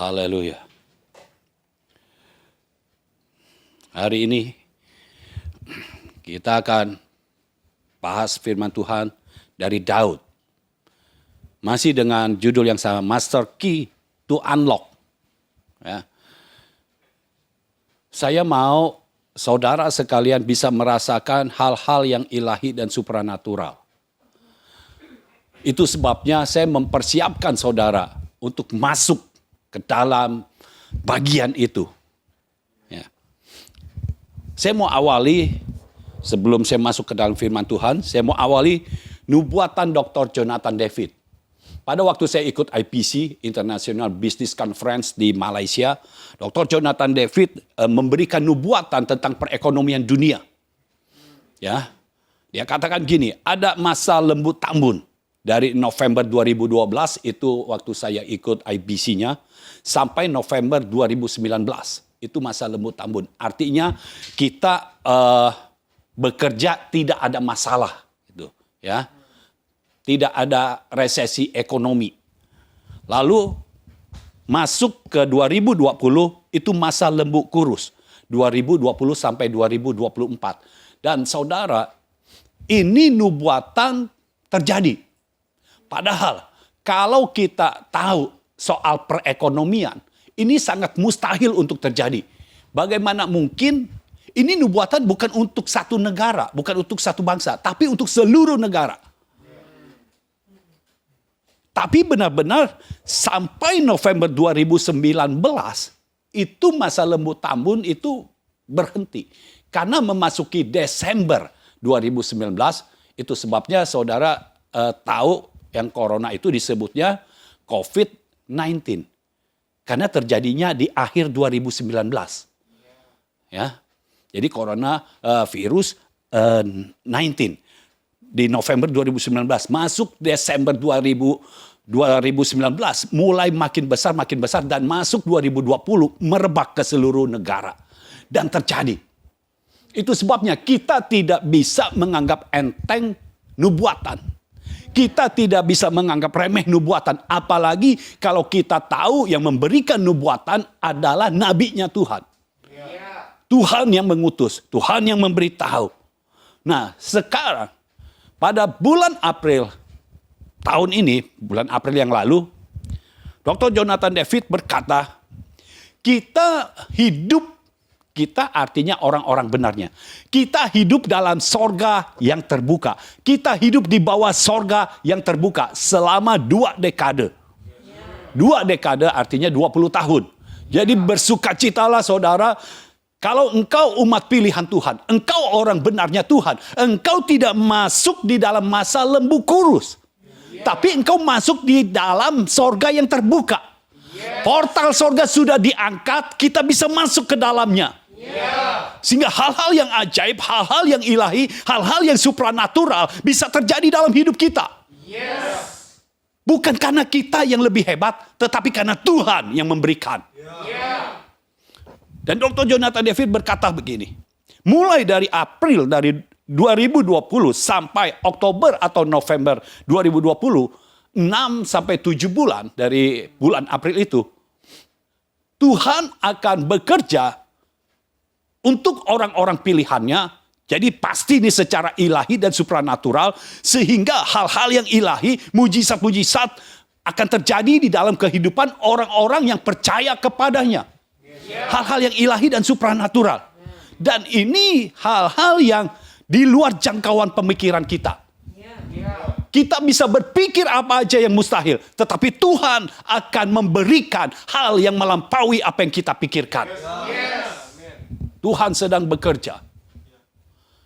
Haleluya. Hari ini kita akan bahas firman Tuhan dari Daud. Masih dengan judul yang sama, Master Key to Unlock. Ya. Saya mau saudara sekalian bisa merasakan hal-hal yang ilahi dan supranatural. Itu sebabnya saya mempersiapkan saudara untuk masuk ke dalam bagian itu. Ya. Saya mau awali, sebelum saya masuk ke dalam firman Tuhan, saya mau awali nubuatan Dr. Jonathan David. Pada waktu saya ikut IPC, International Business Conference di Malaysia, Dr. Jonathan David memberikan nubuatan tentang perekonomian dunia. Ya, dia katakan gini, ada masa lembut tambun dari November 2012, itu waktu saya ikut IBC-nya, sampai November 2019. Itu masa lembut tambun. Artinya kita bekerja tidak ada masalah. Gitu, ya. Tidak ada resesi ekonomi. Lalu masuk ke 2020 itu masa lembut kurus. 2020 sampai 2024. Dan saudara, ini nubuatan terjadi. Padahal kalau kita tahu soal perekonomian, ini sangat mustahil untuk terjadi. Bagaimana mungkin ini nubuatan bukan untuk satu negara, bukan untuk satu bangsa, tapi untuk seluruh negara. Tapi benar-benar sampai November 2019 itu masa lembut tambun itu berhenti. Karena memasuki Desember 2019 itu sebabnya saudara tahu yang corona itu disebutnya COVID-19. Karena terjadinya di akhir 2019. Ya. Jadi corona virus 19. Di November 2019, masuk Desember 2019, mulai makin besar, dan masuk 2020, merebak ke seluruh negara. Dan terjadi. Itu sebabnya kita tidak bisa menganggap enteng nubuatan. Kita tidak bisa menganggap remeh nubuatan. Apalagi kalau kita tahu yang memberikan nubuatan adalah nabinya Tuhan. Tuhan yang mengutus, Tuhan yang memberitahu. Nah, sekarang, pada bulan April tahun ini, bulan April yang lalu, Dr. Jonathan David berkata, kita artinya orang-orang benarnya. Kita hidup dalam sorga yang terbuka. Kita hidup di bawah sorga yang terbuka selama 2 dekade. 2 dekade artinya 20 tahun. Jadi bersukacitalah saudara. Kalau engkau umat pilihan Tuhan, engkau orang benarnya Tuhan, engkau tidak masuk di dalam masa lembu kurus. Tapi engkau masuk di dalam sorga yang terbuka. Portal sorga sudah diangkat, kita bisa masuk ke dalamnya. Sehingga hal-hal yang ajaib, hal-hal yang ilahi, hal-hal yang supranatural bisa terjadi dalam hidup kita. Bukan karena kita yang lebih hebat, tetapi karena Tuhan yang memberikan. Dan Dr. Jonathan David berkata begini, mulai dari April dari 2020 sampai Oktober atau November 2020, 6 sampai 7 bulan dari bulan April itu, Tuhan akan bekerja untuk orang-orang pilihannya. Jadi pasti ini secara ilahi dan supranatural, sehingga hal-hal yang ilahi, mujizat-mujizat akan terjadi di dalam kehidupan orang-orang yang percaya kepadanya. Hal-hal yang ilahi dan supranatural. Dan ini hal-hal yang di luar jangkauan pemikiran kita. Kita bisa berpikir apa aja yang mustahil. Tetapi Tuhan akan memberikan hal yang melampaui apa yang kita pikirkan. Tuhan sedang bekerja.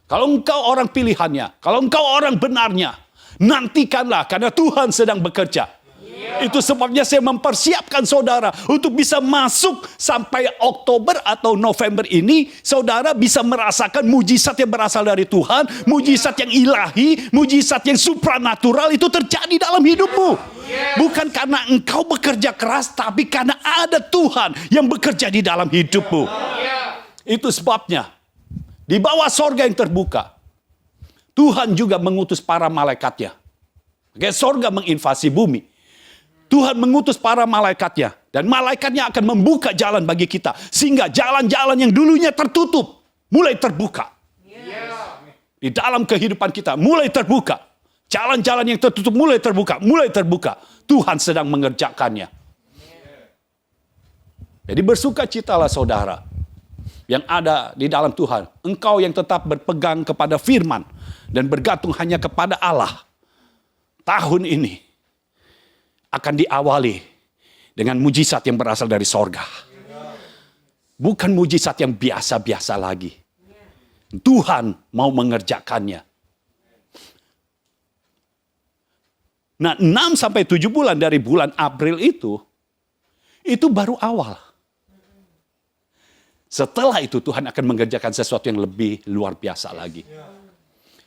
Kalau engkau orang pilihannya, kalau engkau orang benarnya, nantikanlah karena Tuhan sedang bekerja. Itu sebabnya saya mempersiapkan saudara untuk bisa masuk sampai Oktober atau November ini. Saudara bisa merasakan mujizat yang berasal dari Tuhan. Mujizat yang ilahi, mujizat yang supranatural itu terjadi dalam hidupmu. Bukan karena engkau bekerja keras, tapi karena ada Tuhan yang bekerja di dalam hidupmu. Itu sebabnya di bawah sorga yang terbuka, Tuhan juga mengutus para malaikatnya. Sorga menginvasi bumi. Tuhan mengutus para malaikatnya. Dan malaikatnya akan membuka jalan bagi kita. Sehingga jalan-jalan yang dulunya tertutup mulai terbuka. Di dalam kehidupan kita mulai terbuka. Jalan-jalan yang tertutup mulai terbuka. Mulai terbuka. Tuhan sedang mengerjakannya. Jadi bersukacitalah saudara yang ada di dalam Tuhan. Engkau yang tetap berpegang kepada firman. Dan bergantung hanya kepada Allah. Tahun ini akan diawali dengan mujizat yang berasal dari sorga. Bukan mujizat yang biasa-biasa lagi. Tuhan mau mengerjakannya. Nah, 6-7 bulan dari bulan April itu baru awal. Setelah itu Tuhan akan mengerjakan sesuatu yang lebih luar biasa lagi.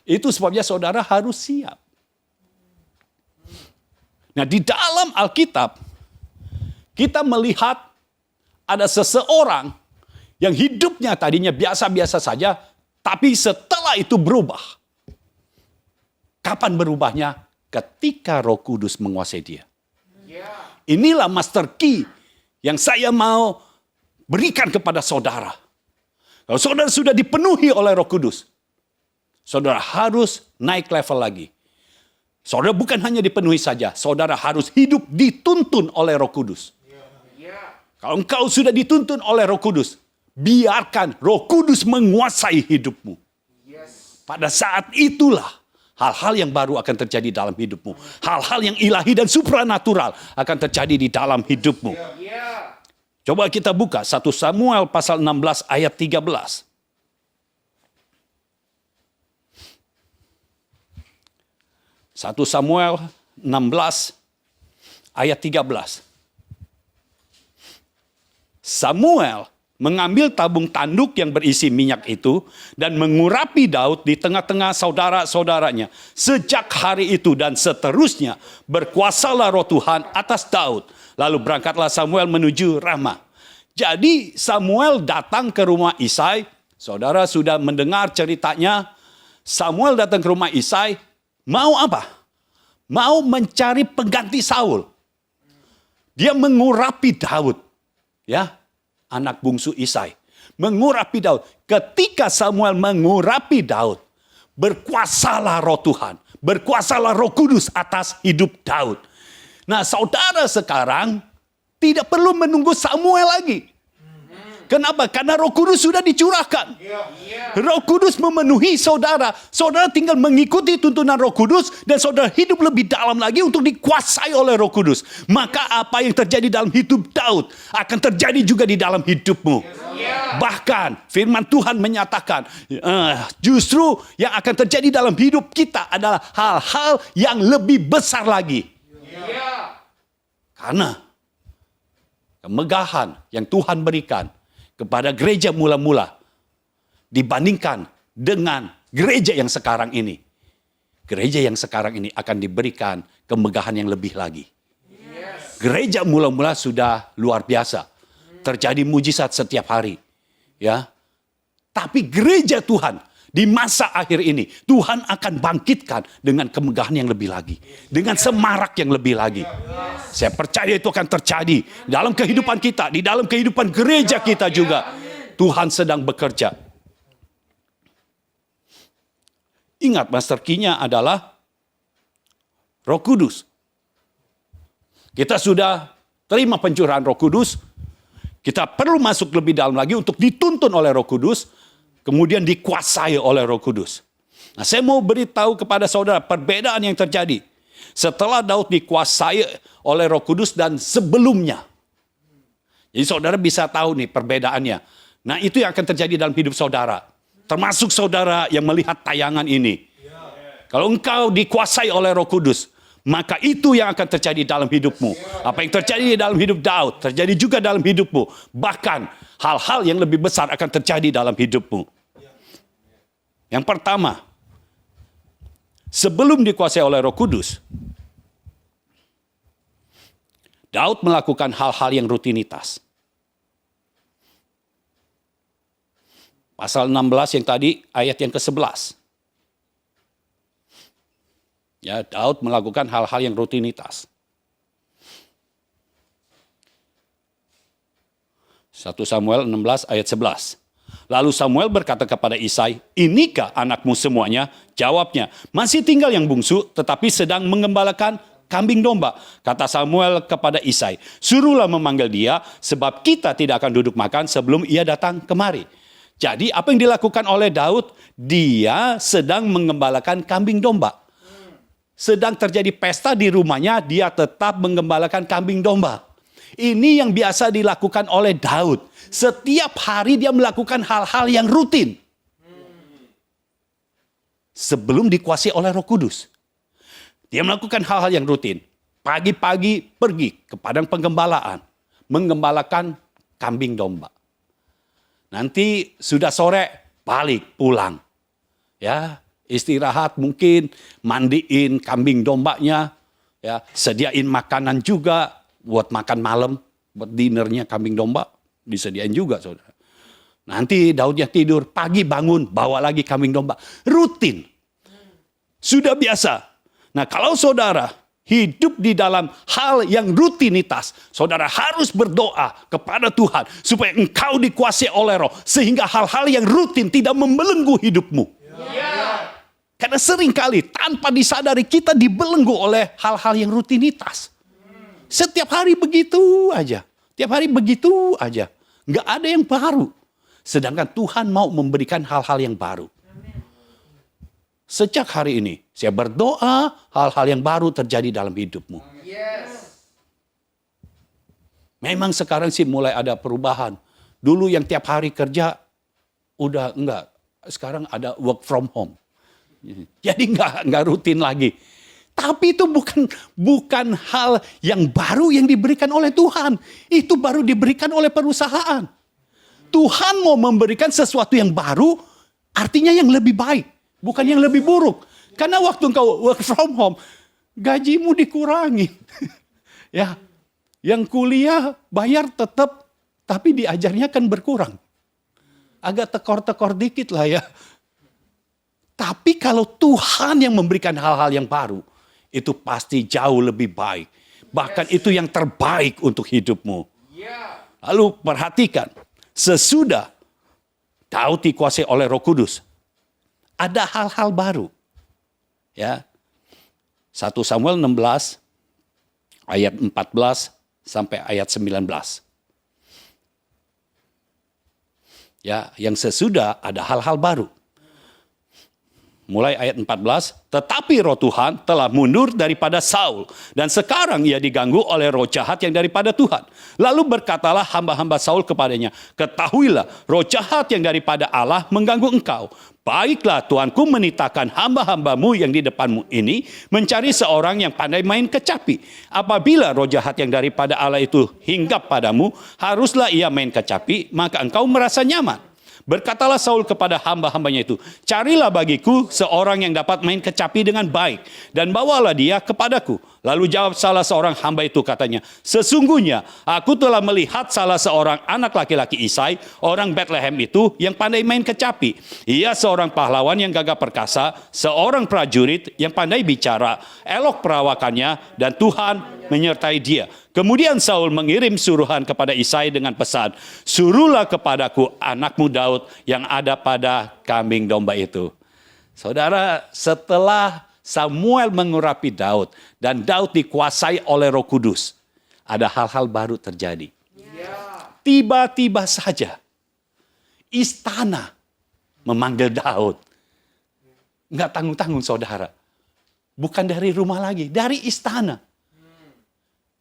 Itu sebabnya saudara harus siap. Nah, di dalam Alkitab kita melihat ada seseorang yang hidupnya tadinya biasa-biasa saja, tapi setelah itu berubah. Kapan berubahnya? Ketika Roh Kudus menguasai dia. Inilah master key yang saya mau berikan kepada saudara. Kalau saudara sudah dipenuhi oleh Roh Kudus, saudara harus naik level lagi. Saudara bukan hanya dipenuhi saja, saudara harus hidup dituntun oleh Roh Kudus. Kalau engkau sudah dituntun oleh Roh Kudus, biarkan Roh Kudus menguasai hidupmu. Pada saat itulah hal-hal yang baru akan terjadi dalam hidupmu. Hal-hal yang ilahi dan supranatural akan terjadi di dalam hidupmu. Coba kita buka 1 Samuel pasal 16 ayat 13. 1 Samuel 16 ayat 13. Samuel mengambil tabung tanduk yang berisi minyak itu dan mengurapi Daud di tengah-tengah saudara-saudaranya. Sejak hari itu dan seterusnya berkuasalah Roh Tuhan atas Daud. Lalu berangkatlah Samuel menuju Rama. Jadi Samuel datang ke rumah Isai. Saudara sudah mendengar ceritanya. Samuel datang ke rumah Isai. Mau apa? Mau mencari pengganti Saul. Dia mengurapi Daud. Ya, anak bungsu Isai. Mengurapi Daud. Ketika Samuel mengurapi Daud, berkuasalah Roh Tuhan. Berkuasalah Roh Kudus atas hidup Daud. Nah, saudara sekarang tidak perlu menunggu Samuel lagi. Kenapa? Karena Roh Kudus sudah dicurahkan. Roh Kudus memenuhi saudara. Saudara tinggal mengikuti tuntunan Roh Kudus dan saudara hidup lebih dalam lagi untuk dikuasai oleh Roh Kudus. Maka apa yang terjadi dalam hidup Daud akan terjadi juga di dalam hidupmu. Bahkan firman Tuhan menyatakan justru yang akan terjadi dalam hidup kita adalah hal-hal yang lebih besar lagi. Karena kemegahan yang Tuhan berikan kepada gereja mula-mula dibandingkan dengan gereja yang sekarang ini. Gereja yang sekarang ini akan diberikan kemegahan yang lebih lagi. Gereja mula-mula sudah luar biasa. Terjadi mujizat setiap hari. Ya. Tapi gereja Tuhan di masa akhir ini Tuhan akan bangkitkan dengan kemegahan yang lebih lagi. Dengan semarak yang lebih lagi. Saya percaya itu akan terjadi dalam kehidupan kita, di dalam kehidupan gereja kita juga. Tuhan sedang bekerja. Ingat, master key-nya adalah Roh Kudus. Kita sudah terima pencurahan Roh Kudus. Kita perlu masuk lebih dalam lagi untuk dituntun oleh Roh Kudus, kemudian dikuasai oleh Roh Kudus. Nah, saya mau beritahu kepada saudara perbedaan yang terjadi setelah Daud dikuasai oleh Roh Kudus dan sebelumnya. Jadi saudara bisa tahu nih perbedaannya. Nah, itu yang akan terjadi dalam hidup saudara. Termasuk saudara yang melihat tayangan ini. Kalau engkau dikuasai oleh Roh Kudus, maka itu yang akan terjadi dalam hidupmu. Apa yang terjadi dalam hidup Daud, terjadi juga dalam hidupmu. Bahkan hal-hal yang lebih besar akan terjadi dalam hidupmu. Yang pertama, sebelum dikuasai oleh Roh Kudus, Daud melakukan hal-hal yang rutinitas. Pasal 16 yang tadi, ayat yang ke-11. Ya, Daud melakukan hal-hal yang rutinitas. 1 Samuel 16 ayat 11. Lalu Samuel berkata kepada Isai, "Inikah anakmu semuanya?" Jawabnya, "Masih tinggal yang bungsu, tetapi sedang mengembalakan kambing domba." Kata Samuel kepada Isai, "Suruhlah memanggil dia, sebab kita tidak akan duduk makan sebelum ia datang kemari." Jadi apa yang dilakukan oleh Daud? Dia sedang mengembalakan kambing domba. Sedang terjadi pesta di rumahnya, dia tetap mengembalakan kambing domba. Ini yang biasa dilakukan oleh Daud. Setiap hari dia melakukan hal-hal yang rutin. Sebelum dikuasai oleh Roh Kudus. Dia melakukan hal-hal yang rutin. Pagi-pagi pergi ke padang penggembalaan. Menggembalakan kambing domba. Nanti sudah sore balik pulang. Ya, istirahat mungkin, mandiin kambing dombanya. Ya, sediain makanan juga. Buat makan malam, buat dinernya kambing domba, disediain juga, saudara. Nanti Daudnya tidur, pagi bangun, bawa lagi kambing domba. Rutin. Sudah biasa. Nah, kalau saudara hidup di dalam hal yang rutinitas, saudara harus berdoa kepada Tuhan supaya engkau dikuasai oleh Roh, sehingga hal-hal yang rutin tidak membelenggu hidupmu. Ya. Karena seringkali tanpa disadari kita dibelenggu oleh hal-hal yang rutinitas. Setiap hari begitu aja. Tiap hari begitu aja. Nggak ada yang baru. Sedangkan Tuhan mau memberikan hal-hal yang baru. Sejak hari ini, saya berdoa hal-hal yang baru terjadi dalam hidupmu. Memang sekarang sih mulai ada perubahan. Dulu yang tiap hari kerja, udah enggak. Sekarang ada work from home. Jadi enggak rutin lagi. Tapi itu bukan hal yang baru yang diberikan oleh Tuhan. Itu baru diberikan oleh perusahaan. Tuhan mau memberikan sesuatu yang baru, artinya yang lebih baik. Bukan yang lebih buruk. Karena waktu engkau work from home, gajimu dikurangi. Ya, yang kuliah bayar tetap, tapi diajarnya kan berkurang. Agak tekor-tekor dikit lah ya. Tapi kalau Tuhan yang memberikan hal-hal yang baru, itu pasti jauh lebih baik. Bahkan itu yang terbaik untuk hidupmu. Lalu perhatikan, sesudah Daud dikuasai oleh Roh Kudus, ada hal-hal baru. Ya. 1 Samuel 16 ayat 14 sampai ayat 19. Ya, yang sesudah ada hal-hal baru. Mulai ayat 14, tetapi roh Tuhan telah mundur daripada Saul. Dan sekarang ia diganggu oleh roh jahat yang daripada Tuhan. Lalu berkatalah hamba-hamba Saul kepadanya, ketahuilah roh jahat yang daripada Allah mengganggu engkau. Baiklah Tuanku menitahkan hamba-hambamu yang di depanmu ini mencari seorang yang pandai main kecapi. Apabila roh jahat yang daripada Allah itu hinggap padamu, haruslah ia main kecapi, maka engkau merasa nyaman. Berkatalah Saul kepada hamba-hambanya itu, carilah bagiku seorang yang dapat main kecapi dengan baik, dan bawalah dia kepadaku. Lalu jawab salah seorang hamba itu, katanya, sesungguhnya aku telah melihat salah seorang anak laki-laki Isai, orang Bethlehem itu, yang pandai main kecapi. Ia seorang pahlawan yang gagah perkasa, seorang prajurit yang pandai bicara, elok perawakannya, dan Tuhan menyertai dia. Kemudian Saul mengirim suruhan kepada Isai dengan pesan, suruhlah kepadaku anakmu Daud yang ada pada kambing domba itu. Saudara, setelah Samuel mengurapi Daud dan Daud dikuasai oleh Roh Kudus, ada hal-hal baru terjadi. Tiba-tiba saja istana memanggil Daud. Enggak tanggung-tanggung saudara. Bukan dari rumah lagi, dari istana.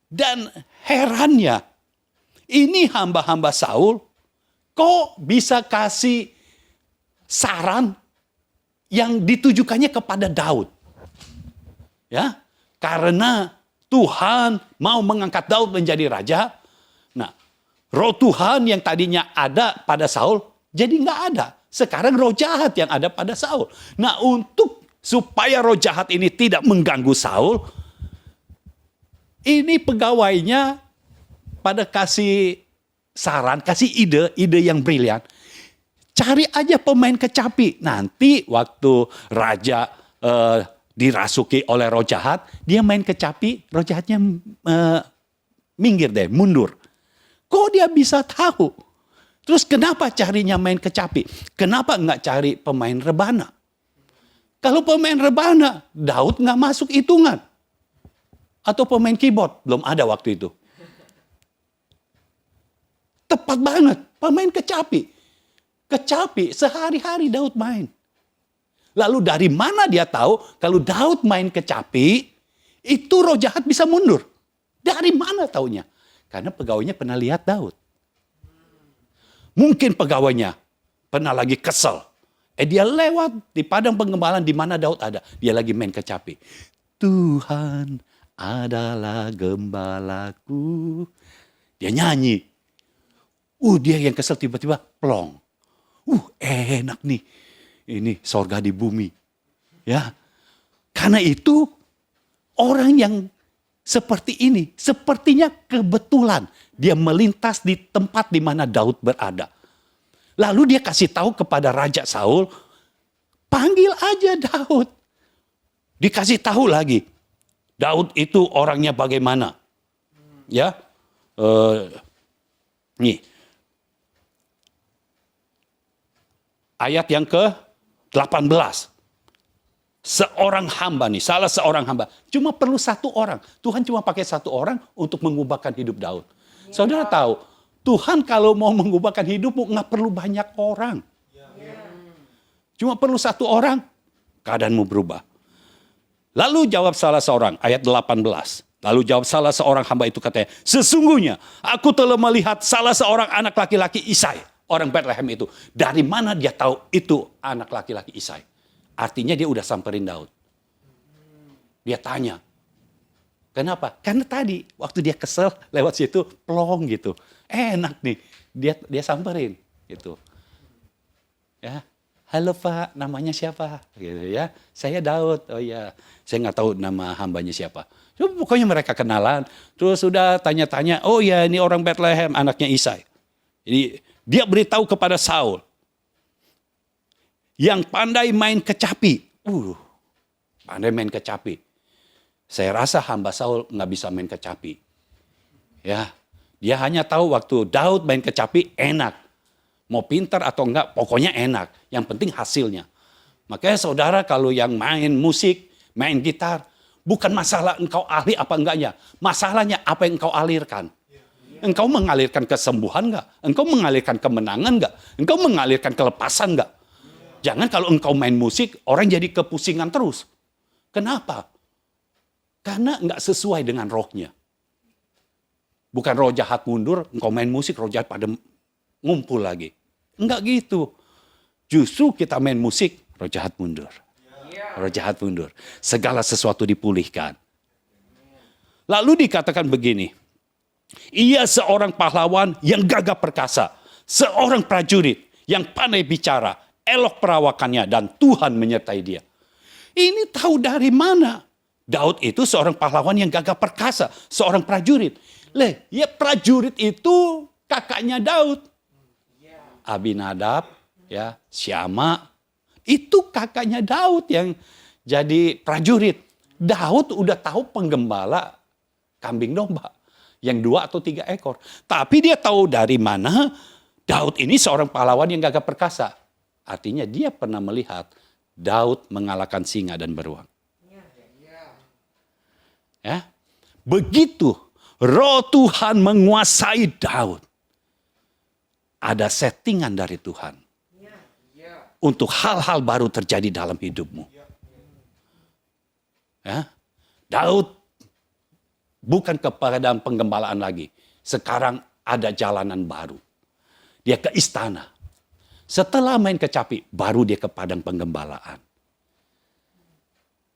Dan herannya, ini hamba-hamba Saul kok bisa kasih saran yang ditujukannya kepada Daud. Ya, karena Tuhan mau mengangkat Daud menjadi raja. Nah, roh Tuhan yang tadinya ada pada Saul jadi nggak ada. Sekarang roh jahat yang ada pada Saul. Nah, untuk supaya roh jahat ini tidak mengganggu Saul, ini pegawainya pada kasih saran, kasih ide yang brilian. Cari aja pemain kecapi. Nanti waktu raja dirasuki oleh roh jahat, dia main kecapi, roh jahatnya minggir deh, mundur. Kok dia bisa tahu? Terus kenapa carinya main kecapi? Kenapa nggak cari pemain rebana? Kalau pemain rebana, Daud nggak masuk hitungan. Atau pemain keyboard, belum ada waktu itu. Tepat banget, pemain kecapi. Kecapi, sehari-hari Daud main. Lalu dari mana dia tahu kalau Daud main kecapi, itu roh jahat bisa mundur? Dari mana taunya? Karena pegawainya pernah lihat Daud. Mungkin pegawainya pernah lagi kesel. Dia lewat di padang penggembalaan di mana Daud ada. Dia lagi main kecapi. Tuhan adalah gembalaku. Dia nyanyi. Dia yang kesel tiba-tiba plong. Enak nih. Ini sorga di bumi. Ya. Karena itu orang yang seperti ini, sepertinya kebetulan dia melintas di tempat di mana Daud berada. Lalu dia kasih tahu kepada Raja Saul, panggil aja Daud. Dikasih tahu lagi, Daud itu orangnya bagaimana. Ya, nih. Ayat yang ke-18. Seorang hamba nih, salah seorang hamba. Cuma perlu satu orang. Tuhan cuma pakai satu orang untuk mengubahkan hidup Daud. Ya. Saudara tahu, Tuhan kalau mau mengubahkan hidupmu nggak perlu banyak orang. Ya. Cuma perlu satu orang, keadaanmu berubah. Lalu jawab salah seorang, ayat 18. Lalu jawab salah seorang hamba itu katanya, sesungguhnya aku telah melihat salah seorang anak laki-laki Isai. Orang Bethlehem itu. Dari mana dia tahu itu anak laki-laki Isai? Artinya dia udah samperin Daud. Dia tanya. Kenapa? Karena tadi waktu dia kesel lewat situ plong gitu. Enak nih. Dia samperin gitu. Ya. Halo Pak, namanya siapa? Gitu ya. Saya Daud. Oh iya, saya nggak tahu nama hambanya siapa. So, pokoknya mereka kenalan. Terus sudah tanya-tanya. Oh ya, ini orang Bethlehem, anaknya Isai. Jadi dia beritahu kepada Saul. Yang pandai main kecapi. Pandai main kecapi. Saya rasa hamba Saul nggak bisa main kecapi. Ya, dia hanya tahu waktu Daud main kecapi enak. Mau pintar atau enggak, pokoknya enak. Yang penting hasilnya. Makanya saudara kalau yang main musik, main gitar, bukan masalah engkau ahli apa enggaknya. Masalahnya apa yang engkau alirkan. Engkau mengalirkan kesembuhan enggak? Engkau mengalirkan kemenangan enggak? Engkau mengalirkan kelepasan enggak? Jangan kalau engkau main musik, orang jadi kepusingan terus. Kenapa? Karena enggak sesuai dengan rohnya. Bukan roh jahat mundur, engkau main musik, roh jahat pada ngumpul lagi. Enggak gitu. Justru kita main musik, roh jahat mundur. Roh jahat mundur. Segala sesuatu dipulihkan. Lalu dikatakan begini. Ia seorang pahlawan yang gagah perkasa. Seorang prajurit yang pandai bicara. Elok perawakannya dan Tuhan menyertai dia. Ini tahu dari mana? Daud itu seorang pahlawan yang gagah perkasa. Seorang prajurit. Ya prajurit itu kakaknya Daud. Abinadab, ya, Syama. Itu kakaknya Daud yang jadi prajurit. Daud udah tahu penggembala kambing domba. Yang 2 atau 3 ekor. Tapi dia tahu dari mana Daud ini seorang pahlawan yang gagah perkasa. Artinya dia pernah melihat Daud mengalahkan singa dan beruang. Ya. Begitu roh Tuhan menguasai Daud. Ada settingan dari Tuhan. Untuk hal-hal baru terjadi dalam hidupmu. Ya. Daud bukan kepada penggembalaan lagi. Sekarang ada jalanan baru. Dia ke istana. Setelah main kecapi, baru dia ke padang penggembalaan.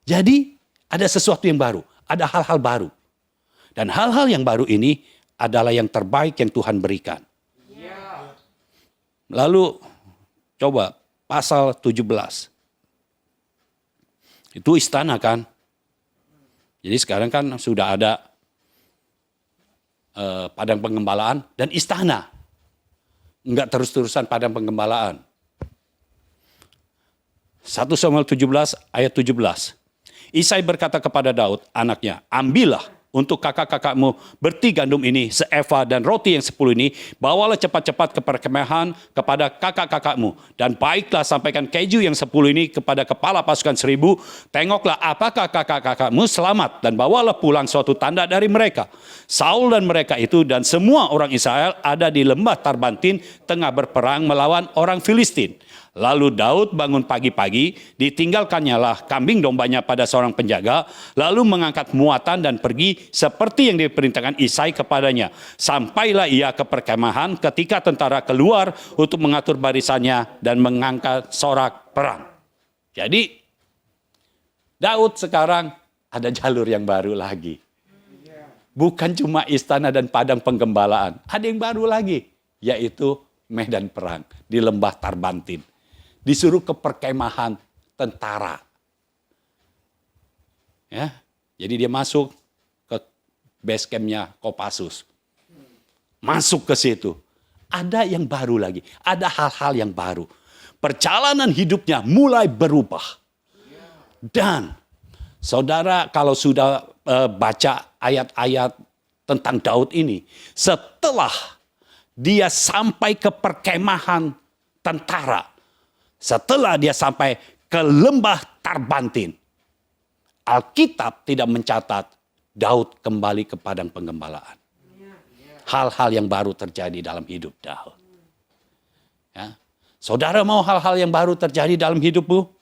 Jadi ada sesuatu yang baru. Ada hal-hal baru. Dan hal-hal yang baru ini adalah yang terbaik yang Tuhan berikan. Lalu coba pasal 17. Itu istana kan. Jadi sekarang kan sudah ada padang penggembalaan dan istana. Enggak terus-terusan padang penggembalaan. 1 Samuel 17 ayat 17. Isai berkata kepada Daud, anaknya, ambillah untuk kakak-kakakmu, berti gandum ini, seeva dan roti yang 10 ini, bawalah cepat-cepat ke perkemahan kepada kakak-kakakmu. Dan baiklah sampaikan keju yang 10 ini kepada kepala pasukan 1000, tengoklah apakah kakak-kakakmu selamat, dan bawalah pulang suatu tanda dari mereka. Saul dan mereka itu dan semua orang Israel ada di lembah Tarbantin, tengah berperang melawan orang Filistin. Lalu Daud bangun pagi-pagi, ditinggalkannya lah kambing dombanya pada seorang penjaga, lalu mengangkat muatan dan pergi seperti yang diperintahkan Isai kepadanya. Sampailah ia ke perkemahan ketika tentara keluar untuk mengatur barisannya dan mengangkat sorak perang. Jadi Daud sekarang ada jalur yang baru lagi. Bukan cuma istana dan padang penggembalaan, ada yang baru lagi, yaitu medan perang di lembah Tarbantin. Disuruh ke perkemahan tentara. Ya, jadi dia masuk ke base campnya Kopassus. Masuk ke situ. Ada yang baru lagi. Ada hal-hal yang baru. Perjalanan hidupnya mulai berubah. Dan saudara kalau sudah baca ayat-ayat tentang Daud ini. Setelah dia sampai ke perkemahan tentara. Setelah dia sampai ke lembah Tarbantin, Alkitab tidak mencatat Daud kembali ke padang penggembalaan. Hal-hal yang baru terjadi dalam hidup Daud. Ya. Saudara mau hal-hal yang baru terjadi dalam hidupmu?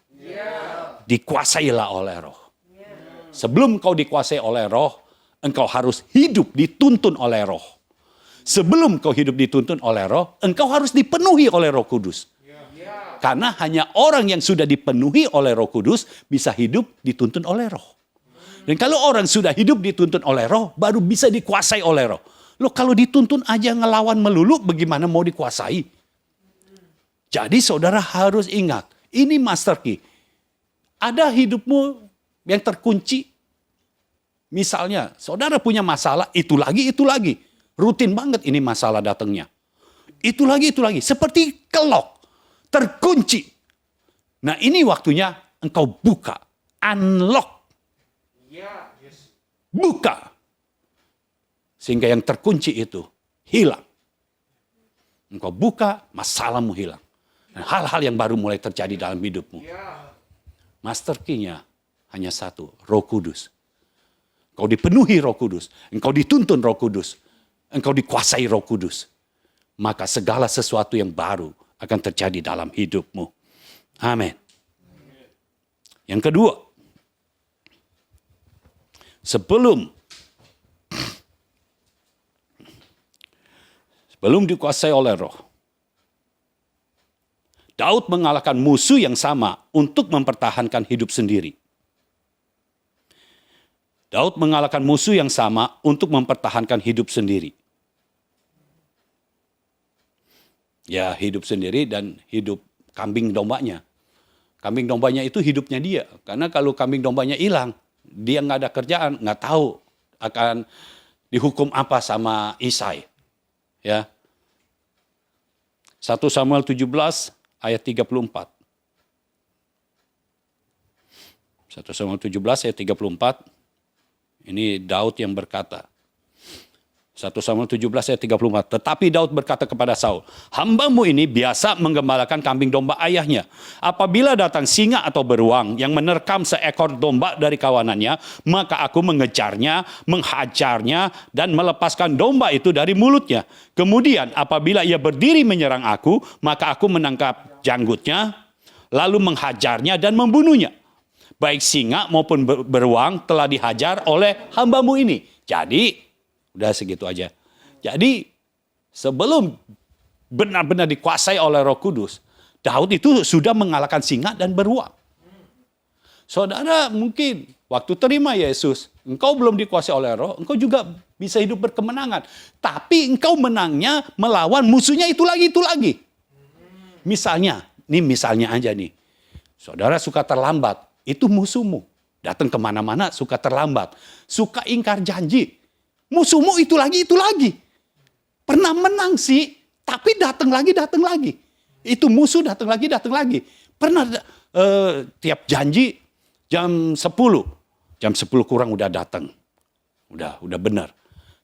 Dikuasailah oleh Roh. Sebelum kau dikuasai oleh Roh, engkau harus hidup dituntun oleh Roh. Sebelum kau hidup dituntun oleh Roh, engkau harus dipenuhi oleh Roh Kudus. Karena hanya orang yang sudah dipenuhi oleh Roh Kudus bisa hidup dituntun oleh Roh. Dan kalau orang sudah hidup dituntun oleh Roh, baru bisa dikuasai oleh Roh. Loh kalau dituntun aja ngelawan melulu, bagaimana mau dikuasai? Jadi saudara harus ingat, ini master key. Ada hidupmu yang terkunci. Misalnya, saudara punya masalah, itu lagi. Rutin banget ini masalah datangnya. Itu lagi. Seperti kelok. Terkunci. Nah ini waktunya engkau buka. Unlock. Buka. Sehingga yang terkunci itu hilang. Engkau buka, masalahmu hilang. Dan hal-hal yang baru mulai terjadi dalam hidupmu. Master key-nya hanya satu, Roh Kudus. Engkau dipenuhi Roh Kudus. Engkau dituntun Roh Kudus. Engkau dikuasai Roh Kudus. Maka segala sesuatu yang baru akan terjadi dalam hidupmu. Amin. Yang kedua, sebelum dikuasai oleh Roh, Daud mengalahkan musuh yang sama untuk mempertahankan hidup sendiri. Daud mengalahkan musuh yang sama untuk mempertahankan hidup sendiri. Ya hidup sendiri dan hidup kambing dombanya. Kambing dombanya itu hidupnya dia. Karena kalau kambing dombanya hilang, dia nggak ada kerjaan, nggak tahu akan dihukum apa sama Isai. Ya. 1 Samuel 17 ayat 34. 1 Samuel 17 ayat 34. Ini Daud yang berkata. 1 Samuel 17 ayat 34. Tetapi Daud berkata kepada Saul, hambamu ini biasa menggembalakan kambing domba ayahnya. Apabila datang singa atau beruang yang menerkam seekor domba dari kawanannya, maka aku mengejarnya, menghajarnya, dan melepaskan domba itu dari mulutnya. Kemudian apabila ia berdiri menyerang aku, maka aku menangkap janggutnya, lalu menghajarnya dan membunuhnya. Baik singa maupun beruang telah dihajar oleh hambamu ini. Jadi, udah segitu aja. Jadi sebelum benar-benar dikuasai oleh Roh Kudus, Daud itu sudah mengalahkan singa dan beruang. Saudara mungkin waktu terima Yesus, engkau belum dikuasai oleh Roh, engkau juga bisa hidup berkemenangan. Tapi engkau menangnya melawan musuhnya itu lagi. Misalnya aja nih. Saudara suka terlambat, itu musuhmu. Datang kemana-mana suka terlambat. Suka ingkar janji. Musuhmu itu lagi. Pernah menang sih, tapi datang lagi. Itu musuh datang lagi. Pernah tiap janji jam 10 kurang udah datang. Udah benar.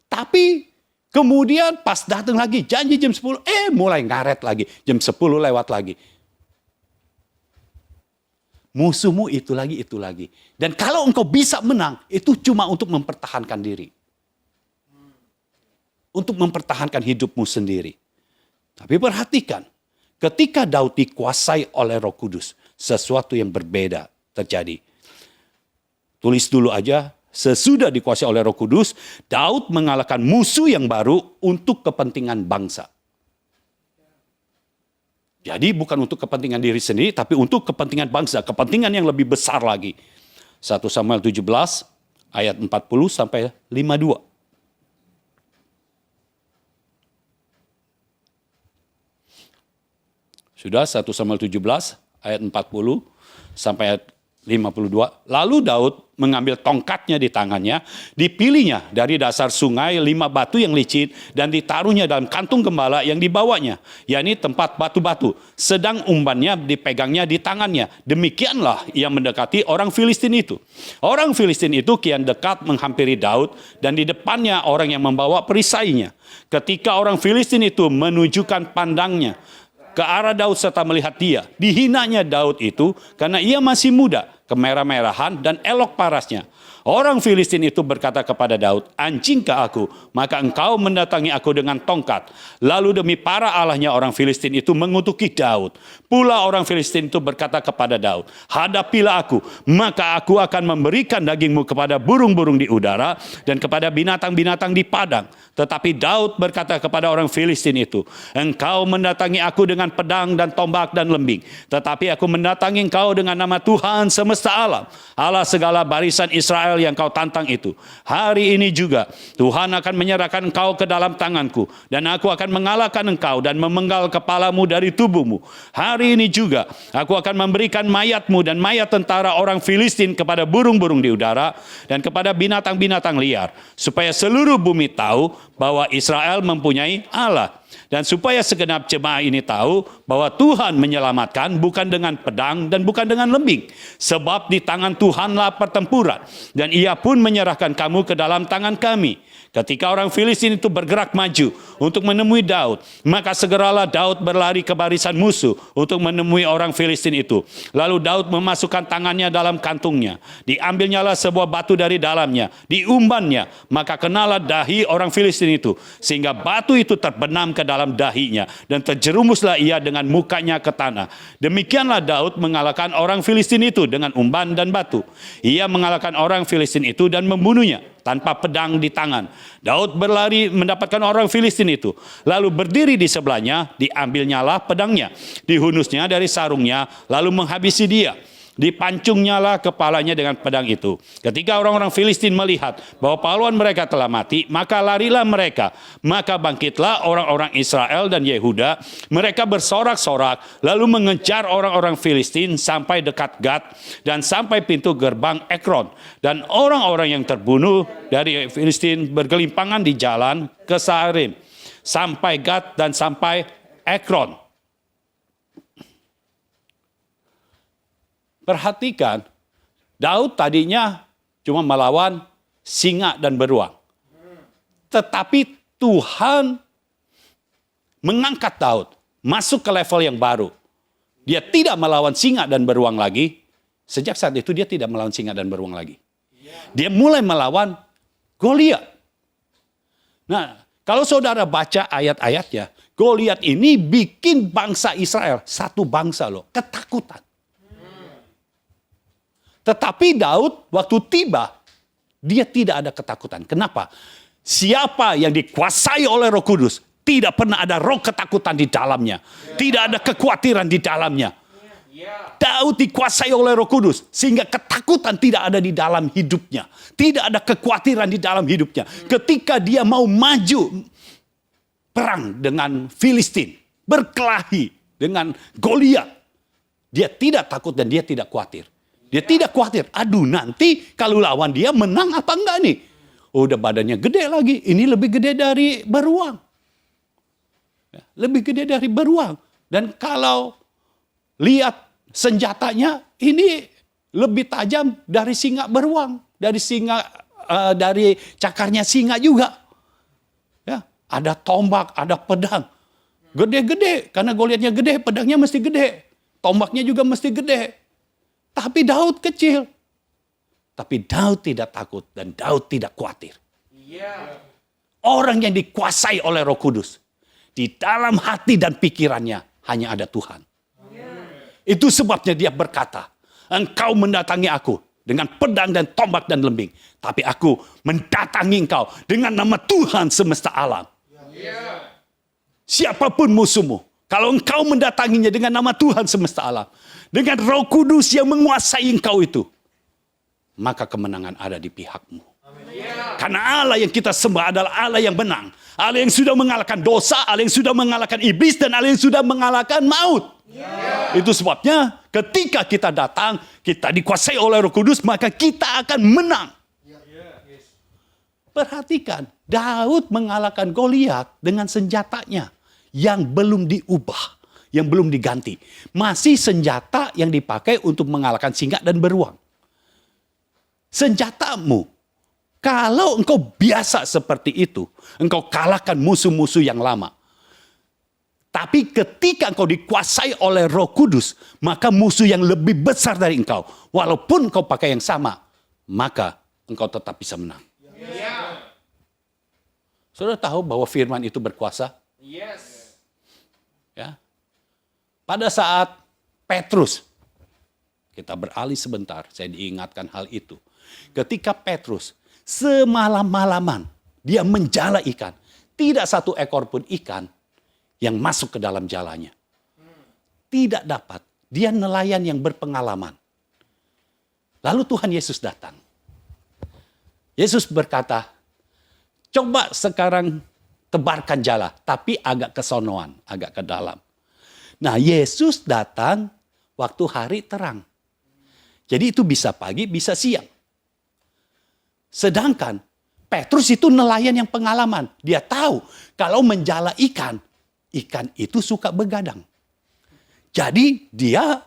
Tapi kemudian pas datang lagi janji jam 10, mulai ngaret lagi. Jam 10 lewat lagi. Musuhmu itu lagi. Dan kalau engkau bisa menang, itu cuma untuk mempertahankan diri. Untuk mempertahankan hidupmu sendiri. Tapi perhatikan, ketika Daud dikuasai oleh Roh Kudus, sesuatu yang berbeda terjadi. Tulis dulu aja, sesudah dikuasai oleh Roh Kudus, Daud mengalahkan musuh yang baru untuk kepentingan bangsa. Jadi bukan untuk kepentingan diri sendiri, tapi untuk kepentingan bangsa, kepentingan yang lebih besar lagi. 1 Samuel 17 ayat 40 sampai 52. Sudah 1 Samuel 17 ayat 40 sampai ayat 52. Lalu Daud mengambil tongkatnya di tangannya, dipilihnya dari dasar sungai 5 batu yang licin dan ditaruhnya dalam kantung gembala yang dibawanya, yakni tempat batu-batu. Sedang umbannya dipegangnya di tangannya. Demikianlah ia mendekati orang Filistin itu. Orang Filistin itu kian dekat menghampiri Daud dan di depannya orang yang membawa perisainya. Ketika orang Filistin itu menunjukkan pandangnya ke arah Daud serta melihat dia, dihinanya Daud itu karena ia masih muda, kemerah-merahan dan elok parasnya. Orang Filistin itu berkata kepada Daud, "Anjingkah aku, maka engkau mendatangi aku dengan tongkat." Lalu demi para allahnya orang Filistin itu mengutuki Daud. Pula orang Filistin itu berkata kepada Daud, "Hadapilah aku, maka aku akan memberikan dagingmu kepada burung-burung di udara dan kepada binatang-binatang di padang." Tetapi Daud berkata kepada orang Filistin itu, "Engkau mendatangi aku dengan pedang dan tombak dan lembing, tetapi aku mendatangi engkau dengan nama Tuhan semesta alam, Allah segala barisan Israel yang kau tantang itu. Hari ini juga Tuhan akan menyerahkan engkau ke dalam tanganku, dan aku akan mengalahkan engkau dan memenggal kepalamu dari tubuhmu. Hari ini juga aku akan memberikan mayatmu dan mayat tentara orang Filistin kepada burung-burung di udara dan kepada binatang-binatang liar, supaya seluruh bumi tahu bahwa Israel mempunyai Allah. Dan supaya segenap jemaah ini tahu bahwa Tuhan menyelamatkan bukan dengan pedang dan bukan dengan lembing. Sebab di tangan Tuhanlah pertempuran, dan ia pun menyerahkan kamu ke dalam tangan kami." Ketika orang Filistin itu bergerak maju untuk menemui Daud, maka segeralah Daud berlari ke barisan musuh untuk menemui orang Filistin itu. Lalu Daud memasukkan tangannya dalam kantungnya. Diambilnyalah sebuah batu dari dalamnya, diumbannya, maka kenalah dahi orang Filistin itu, sehingga batu itu terbenam ke dalam dahinya, dan terjerumuslah ia dengan mukanya ke tanah. Demikianlah Daud mengalahkan orang Filistin itu dengan umban dan batu. Ia mengalahkan orang Filistin itu dan membunuhnya tanpa pedang di tangan. Daud berlari mendapatkan orang Filistin itu, lalu berdiri di sebelahnya, diambilnyalah pedangnya, dihunusnya dari sarungnya, lalu menghabisi dia. Dipancungnyalah kepalanya dengan pedang itu. Ketika orang-orang Filistin melihat bahwa pahlawan mereka telah mati, maka larilah mereka. Maka bangkitlah orang-orang Israel dan Yehuda. Mereka bersorak-sorak lalu mengejar orang-orang Filistin sampai dekat Gat dan sampai pintu gerbang Ekron. Dan orang-orang yang terbunuh dari Filistin bergelimpangan di jalan ke Saharim, sampai Gat dan sampai Ekron. Perhatikan, Daud tadinya cuma melawan singa dan beruang. Tetapi Tuhan mengangkat Daud masuk ke level yang baru. Dia tidak melawan singa dan beruang lagi. Sejak saat itu dia tidak melawan singa dan beruang lagi. Dia mulai melawan Goliat. Nah, kalau saudara baca ayat-ayatnya, Goliat ini bikin bangsa Israel, satu bangsa loh, ketakutan. Tetapi Daud waktu tiba, dia tidak ada ketakutan. Kenapa? Siapa yang dikuasai oleh Roh Kudus, tidak pernah ada roh ketakutan di dalamnya. Tidak ada kekhawatiran di dalamnya. Daud dikuasai oleh Roh Kudus, sehingga ketakutan tidak ada di dalam hidupnya. Tidak ada kekhawatiran di dalam hidupnya. Ketika dia mau maju perang dengan Filistin, berkelahi dengan Goliat, dia tidak takut dan dia tidak khawatir. Dia tidak khawatir, aduh nanti kalau lawan dia menang apa enggak nih. Udah badannya gede lagi, ini lebih gede dari beruang. Lebih gede dari beruang. Dan kalau lihat senjatanya, ini lebih tajam dari singa beruang. Dari singa dari cakarnya singa juga. Ya, ada tombak, ada pedang. Gede-gede, karena Goliatnya gede, pedangnya mesti gede. Tombaknya juga mesti gede. Tapi Daud kecil. Tapi Daud tidak takut dan Daud tidak khawatir. Orang yang dikuasai oleh Roh Kudus. Di dalam hati dan pikirannya hanya ada Tuhan. Itu sebabnya dia berkata, engkau mendatangi aku dengan pedang dan tombak dan lembing. Tapi aku mendatangi engkau dengan nama Tuhan semesta alam. Siapapun musuhmu, kalau engkau mendatanginya dengan nama Tuhan semesta alam, dengan Roh Kudus yang menguasai engkau itu, maka kemenangan ada di pihakmu. Karena Allah yang kita sembah adalah Allah yang menang. Allah yang sudah mengalahkan dosa, Allah yang sudah mengalahkan iblis, dan Allah yang sudah mengalahkan maut. Itu sebabnya ketika kita datang, kita dikuasai oleh Roh Kudus, maka kita akan menang. Perhatikan, Daud mengalahkan Goliat dengan senjatanya yang belum diubah, yang belum diganti. Masih senjata yang dipakai untuk mengalahkan singa dan beruang. Senjatamu, kalau engkau biasa seperti itu, engkau kalahkan musuh-musuh yang lama. Tapi ketika engkau dikuasai oleh Roh Kudus, maka musuh yang lebih besar dari engkau, walaupun engkau pakai yang sama, maka engkau tetap bisa menang. Saudara tahu bahwa firman itu berkuasa? Ya. Pada saat Petrus, kita beralih sebentar, saya diingatkan hal itu. Ketika Petrus semalam-malaman dia menjala ikan, tidak satu ekor pun ikan yang masuk ke dalam jalannya. Tidak dapat. Dia nelayan yang berpengalaman. Lalu Tuhan Yesus datang. Yesus berkata, coba sekarang tebarkan jala, tapi agak ke sonoan, agak ke dalam. Nah, Yesus datang waktu hari terang. Jadi itu bisa pagi, bisa siang. Sedangkan Petrus itu nelayan yang pengalaman. Dia tahu kalau menjala ikan, ikan itu suka begadang. Jadi dia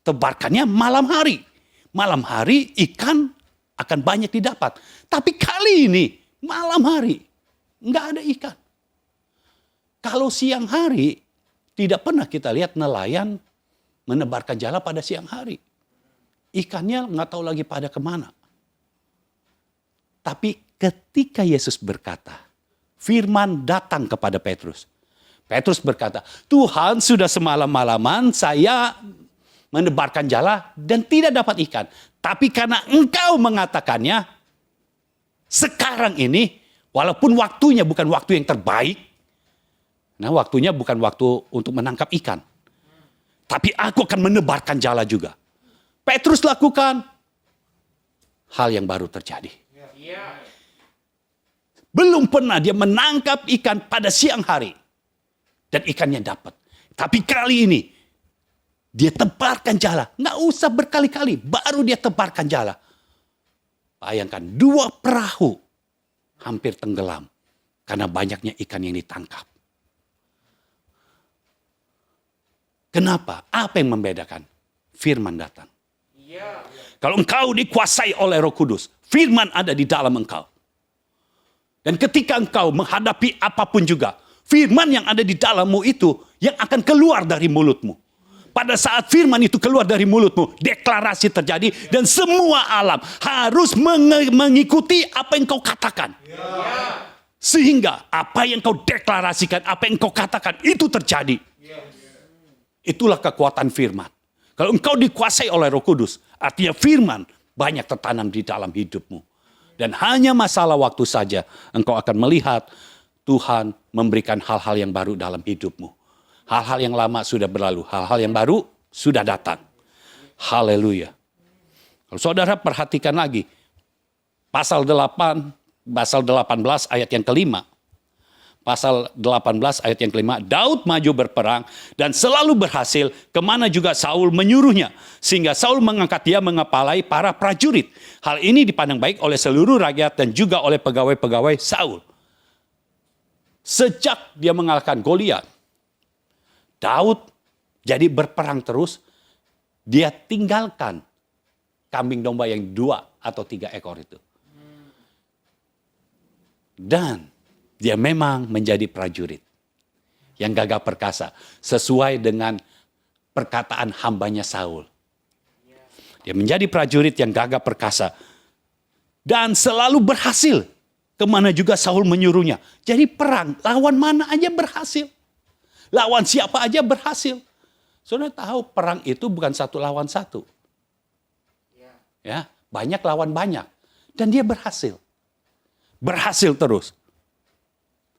tebarkannya malam hari. Malam hari ikan akan banyak didapat. Tapi kali ini malam hari nggak ada ikan. Kalau siang hari tidak pernah kita lihat nelayan menebarkan jala pada siang hari. Ikannya nggak tahu lagi pada kemana. Tapi ketika Yesus berkata, firman datang kepada Petrus. Petrus berkata, Tuhan sudah semalam-malaman saya menebarkan jala dan tidak dapat ikan. Tapi karena engkau mengatakannya, sekarang ini walaupun waktunya bukan waktu yang terbaik. Nah, waktunya bukan waktu untuk menangkap ikan. Tapi aku akan menebarkan jala juga. Petrus lakukan, hal yang baru terjadi. Belum pernah dia menangkap ikan pada siang hari. Dan ikannya dapat. Tapi kali ini, dia tebarkan jala. Nggak usah berkali-kali, baru dia tebarkan jala. Bayangkan, 2 perahu hampir tenggelam. Karena banyaknya ikan yang ditangkap. Kenapa? Apa yang membedakan? Firman datang. Kalau engkau dikuasai oleh Roh Kudus, firman ada di dalam engkau. Dan ketika engkau menghadapi apapun juga, firman yang ada di dalammu itu yang akan keluar dari mulutmu. Pada saat firman itu keluar dari mulutmu, deklarasi terjadi dan semua alam harus mengikuti apa yang kau katakan. Sehingga apa yang kau deklarasikan, apa yang kau katakan itu terjadi. Itulah kekuatan firman. Kalau engkau dikuasai oleh Roh Kudus, artinya firman banyak tertanam di dalam hidupmu. Dan hanya masalah waktu saja engkau akan melihat Tuhan memberikan hal-hal yang baru dalam hidupmu. Hal-hal yang lama sudah berlalu, hal-hal yang baru sudah datang. Haleluya. Kalau saudara perhatikan lagi, pasal 18 ayat yang kelima. Pasal 18 ayat yang kelima, Daud maju berperang dan selalu berhasil kemana juga Saul menyuruhnya. Sehingga Saul mengangkat dia mengepalai para prajurit. Hal ini dipandang baik oleh seluruh rakyat dan juga oleh pegawai-pegawai Saul. Sejak dia mengalahkan Goliat, Daud jadi berperang terus. Dia tinggalkan kambing domba yang 2 atau 3 ekor itu. Dan dia memang menjadi prajurit yang gagah perkasa sesuai dengan perkataan hambanya Saul. Dia menjadi prajurit yang gagah perkasa dan selalu berhasil kemana juga Saul menyuruhnya. Jadi perang, lawan mana aja berhasil. Lawan siapa aja berhasil. Saudara tahu perang itu bukan satu lawan satu. Ya, banyak lawan banyak. Dan dia berhasil. Berhasil terus.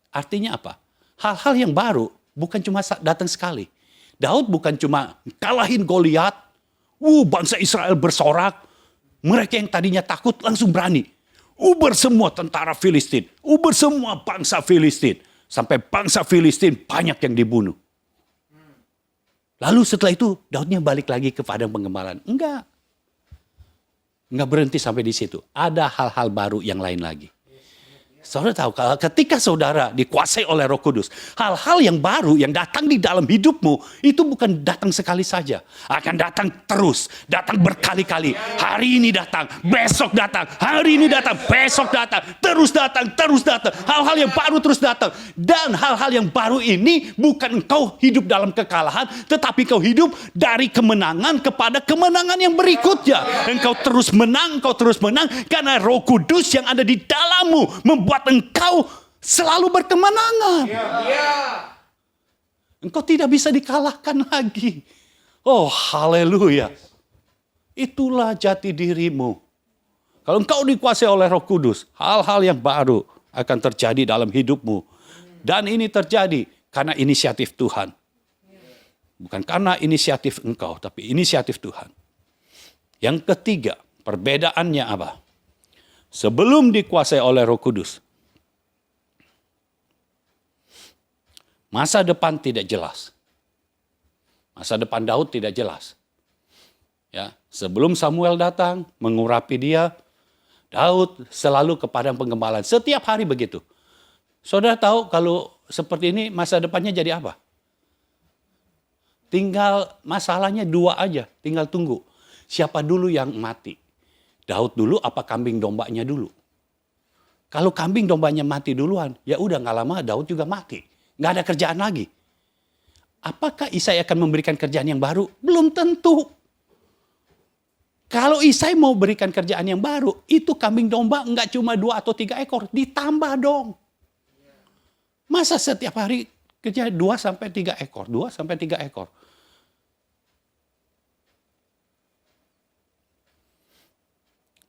Artinya apa? Hal-hal yang baru bukan cuma datang sekali. Daud bukan cuma kalahin Goliat. Bangsa Israel bersorak. Mereka yang tadinya takut langsung berani. Uber semua tentara Filistin. Uber semua bangsa Filistin. Sampai bangsa Filistin banyak yang dibunuh. Lalu setelah itu Daudnya balik lagi ke padang pengembalaan. Enggak berhenti sampai di situ. Ada hal-hal baru yang lain lagi. Saudara tahu, ketika saudara dikuasai oleh Roh Kudus, hal-hal yang baru yang datang di dalam hidupmu, itu bukan datang sekali saja. Akan datang terus, datang berkali-kali. Hari ini datang, besok datang, hari ini datang, besok datang, terus datang, terus datang. Hal-hal yang baru terus datang. Dan hal-hal yang baru ini bukan engkau hidup dalam kekalahan, tetapi engkau hidup dari kemenangan kepada kemenangan yang berikutnya. Engkau terus menang, karena Roh Kudus yang ada di dalammu membuat engkau selalu berkemenangan. Engkau tidak bisa dikalahkan lagi. Oh, haleluya. Itulah jati dirimu. Kalau engkau dikuasai oleh Roh Kudus, hal-hal yang baru akan terjadi dalam hidupmu. Dan ini terjadi karena inisiatif Tuhan. Bukan karena inisiatif engkau, tapi inisiatif Tuhan. Yang ketiga, perbedaannya apa? Sebelum dikuasai oleh Roh Kudus, masa depan tidak jelas. Masa depan Daud tidak jelas. Ya, sebelum Samuel datang mengurapi dia, Daud selalu ke padang pengembalaan. Setiap hari begitu. Saudara tahu kalau seperti ini masa depannya jadi apa? Tinggal masalahnya dua aja, tinggal tunggu. Siapa dulu yang mati? Daud dulu apa kambing dombanya dulu? Kalau kambing dombanya mati duluan, ya udah nggak lama Daud juga mati. Nggak ada kerjaan lagi. Apakah Isai akan memberikan kerjaan yang baru? Belum tentu. Kalau Isai mau berikan kerjaan yang baru, itu kambing domba nggak cuma 2 atau 3 ekor, ditambah dong. Masa setiap hari kerja 2 sampai 3 ekor, 2 sampai 3 ekor.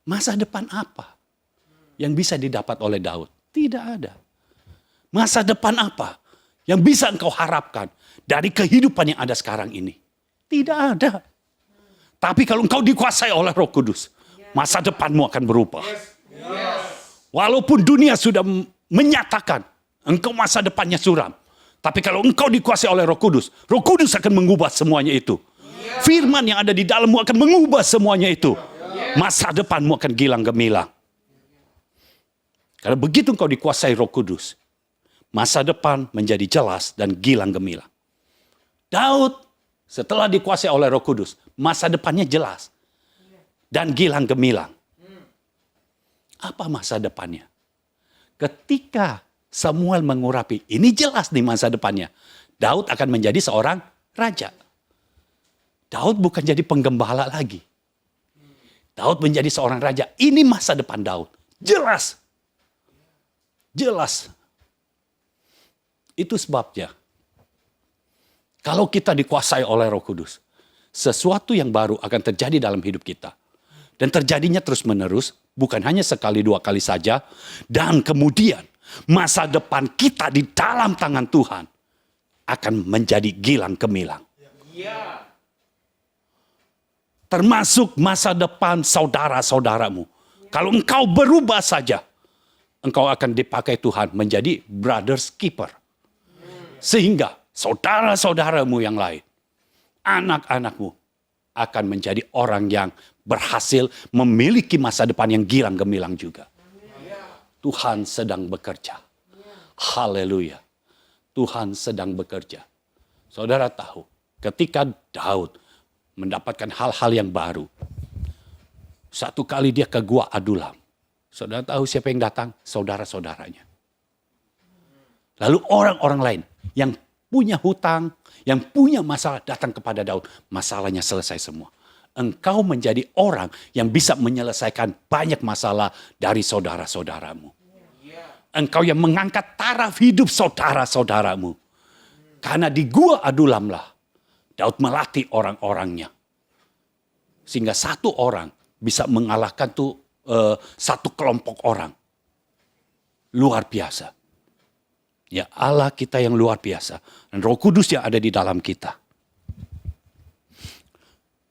Masa depan apa yang bisa didapat oleh Daud? Tidak ada. Masa depan apa yang bisa engkau harapkan dari kehidupan yang ada sekarang ini? Tidak ada. Tapi kalau engkau dikuasai oleh Roh Kudus, masa depanmu akan berubah. Walaupun dunia sudah menyatakan engkau masa depannya suram. Tapi kalau engkau dikuasai oleh Roh Kudus akan mengubah semuanya itu. Firman yang ada di dalammu akan mengubah semuanya itu. Masa depanmu akan gilang gemilang. Karena begitu engkau dikuasai Roh Kudus, masa depan menjadi jelas dan gilang gemilang. Daud setelah dikuasai oleh Roh Kudus, masa depannya jelas dan gilang gemilang. Apa masa depannya? Ketika Samuel mengurapi, ini jelas nih masa depannya. Daud akan menjadi seorang raja. Daud bukan jadi penggembala lagi. Daud menjadi seorang raja. Ini masa depan Daud. Jelas. Jelas. Itu sebabnya. Kalau kita dikuasai oleh Roh Kudus, sesuatu yang baru akan terjadi dalam hidup kita. Dan terjadinya terus menerus, bukan hanya sekali 2 kali saja. Dan kemudian masa depan kita di dalam tangan Tuhan akan menjadi gilang gemilang. Termasuk masa depan saudara-saudaramu. Kalau engkau berubah saja, engkau akan dipakai Tuhan menjadi brothers keeper. Sehingga saudara-saudaramu yang lain, anak-anakmu akan menjadi orang yang berhasil memiliki masa depan yang gilang gemilang juga. Tuhan sedang bekerja. Haleluya. Tuhan sedang bekerja. Saudara tahu, ketika Daud mendapatkan hal-hal yang baru. Satu kali dia ke Gua Adulam. Saudara tahu siapa yang datang? Saudara-saudaranya. Lalu orang-orang lain yang punya hutang, yang punya masalah datang kepada Daud. Masalahnya selesai semua. Engkau menjadi orang yang bisa menyelesaikan banyak masalah dari saudara-saudaramu. Engkau yang mengangkat taraf hidup saudara-saudaramu. Karena di Gua Adulamlah Daud melatih orang-orangnya. Sehingga satu orang bisa mengalahkan satu kelompok orang. Luar biasa. Ya, Allah kita yang luar biasa. Dan Roh Kudus yang ada di dalam kita.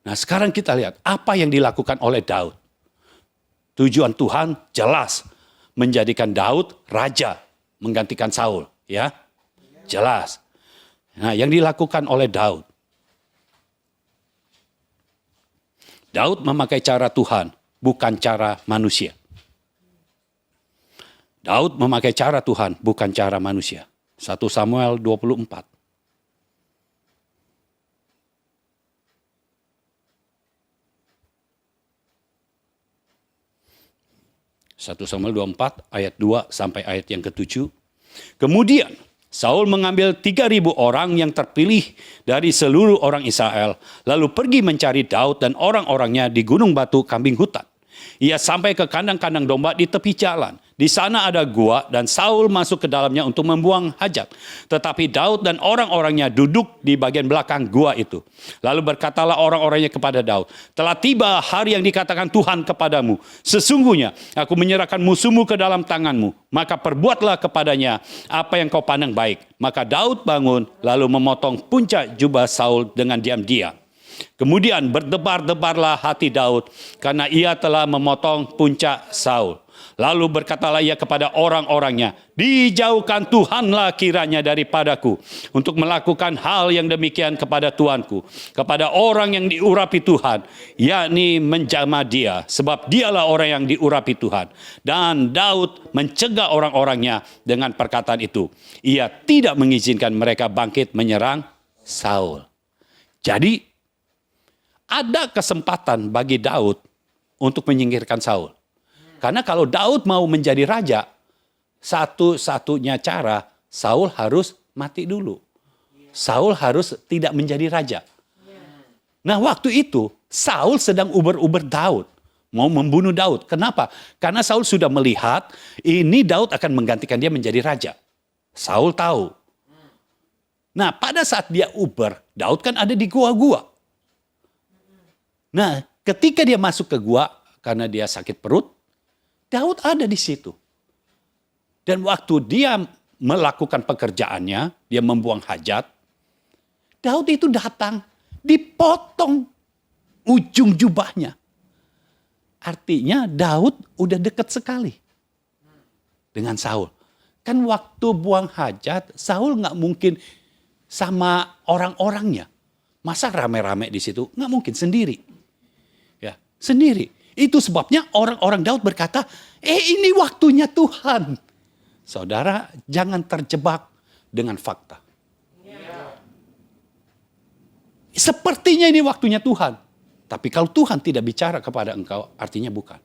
Nah, sekarang kita lihat apa yang dilakukan oleh Daud. Tujuan Tuhan jelas menjadikan Daud raja, menggantikan Saul, ya. Jelas. Nah, yang dilakukan oleh Daud. Daud memakai cara Tuhan, bukan cara manusia. Daud memakai cara Tuhan, bukan cara manusia. 1 Samuel 24. 1 Samuel 24 ayat 2 sampai ayat yang ke-7. Kemudian Saul mengambil 3.000 orang yang terpilih dari seluruh orang Israel. Lalu pergi mencari Daud dan orang-orangnya di gunung batu kambing hutan. Ia sampai ke kandang-kandang domba di tepi jalan. Di sana ada gua dan Saul masuk ke dalamnya untuk membuang hajat. Tetapi Daud dan orang-orangnya duduk di bagian belakang gua itu. Lalu berkatalah orang-orangnya kepada Daud, telah tiba hari yang dikatakan Tuhan kepadamu. Sesungguhnya aku menyerahkan musuhmu ke dalam tanganmu. Maka perbuatlah kepadanya apa yang kau pandang baik. Maka Daud bangun lalu memotong puncak jubah Saul dengan diam-diam. Kemudian berdebar-debarlah hati Daud karena ia telah memotong puncak Saul. Lalu berkatalah ia kepada orang-orangnya, dijauhkan Tuhanlah kiranya daripadaku untuk melakukan hal yang demikian kepada Tuanku, kepada orang yang diurapi Tuhan, yakni menjamah dia, sebab dialah orang yang diurapi Tuhan. Dan Daud mencegah orang-orangnya dengan perkataan itu. Ia tidak mengizinkan mereka bangkit menyerang Saul. Jadi ada kesempatan bagi Daud untuk menyingkirkan Saul. Karena kalau Daud mau menjadi raja, satu-satunya cara Saul harus mati dulu. Saul harus tidak menjadi raja. Nah, waktu itu Saul sedang uber-uber Daud, mau membunuh Daud. Kenapa? Karena Saul sudah melihat ini Daud akan menggantikan dia menjadi raja. Saul tahu. Nah, pada saat dia uber, Daud kan ada di gua-gua. Nah, ketika dia masuk ke gua karena dia sakit perut, Daud ada di situ. Dan waktu dia melakukan pekerjaannya, dia membuang hajat, Daud itu datang, dipotong ujung jubahnya. Artinya Daud udah dekat sekali dengan Saul. Kan waktu buang hajat, Saul nggak mungkin sama orang-orangnya. Masa rame-rame di situ? Nggak mungkin, sendiri. Ya, sendiri. Itu sebabnya orang-orang Daud berkata, ini waktunya Tuhan. Saudara, jangan terjebak dengan fakta. Sepertinya ini waktunya Tuhan. Tapi kalau Tuhan tidak bicara kepada engkau, artinya bukan.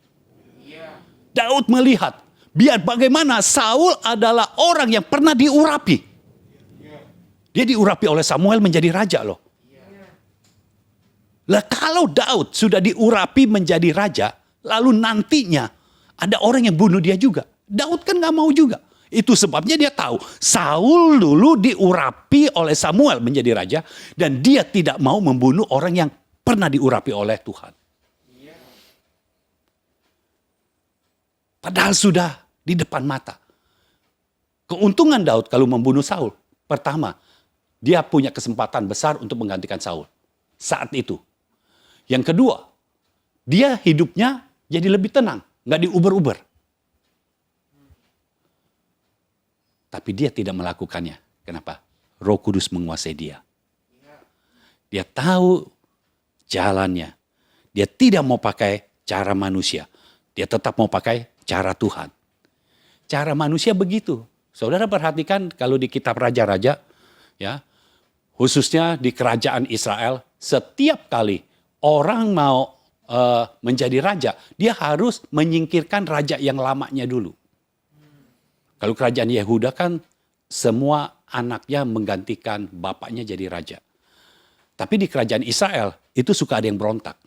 Daud melihat, biar bagaimana Saul adalah orang yang pernah diurapi. Dia diurapi oleh Samuel menjadi raja loh. Lah kalau Daud sudah diurapi menjadi raja, lalu nantinya ada orang yang bunuh dia juga. Daud kan gak mau juga. Itu sebabnya dia tahu Saul dulu diurapi oleh Samuel menjadi raja, dan dia tidak mau membunuh orang yang pernah diurapi oleh Tuhan. Padahal sudah di depan mata. Keuntungan Daud kalau membunuh Saul, pertama, dia punya kesempatan besar untuk menggantikan Saul saat itu. Yang kedua, dia hidupnya jadi lebih tenang, nggak diuber-uber. Tapi dia tidak melakukannya. Kenapa? Roh Kudus menguasai dia. Dia tahu jalannya. Dia tidak mau pakai cara manusia. Dia tetap mau pakai cara Tuhan. Cara manusia begitu. Saudara perhatikan kalau di kitab Raja-Raja, ya, khususnya di kerajaan Israel, setiap kali orang mau menjadi raja, dia harus menyingkirkan raja yang lamanya dulu. Kalau kerajaan Yehuda kan semua anaknya menggantikan bapaknya jadi raja. Tapi di kerajaan Israel itu suka ada yang berontak.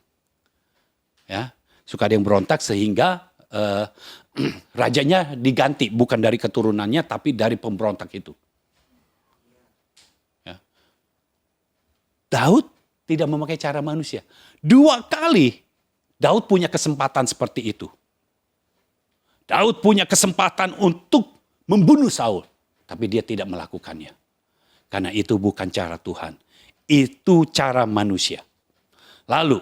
Ya, suka ada yang berontak sehingga rajanya diganti bukan dari keturunannya tapi dari pemberontak itu. Ya. Daud tidak memakai cara manusia. 2 kali Daud punya kesempatan seperti itu. Daud punya kesempatan untuk membunuh Saul. Tapi dia tidak melakukannya. Karena itu bukan cara Tuhan. Itu cara manusia. Lalu,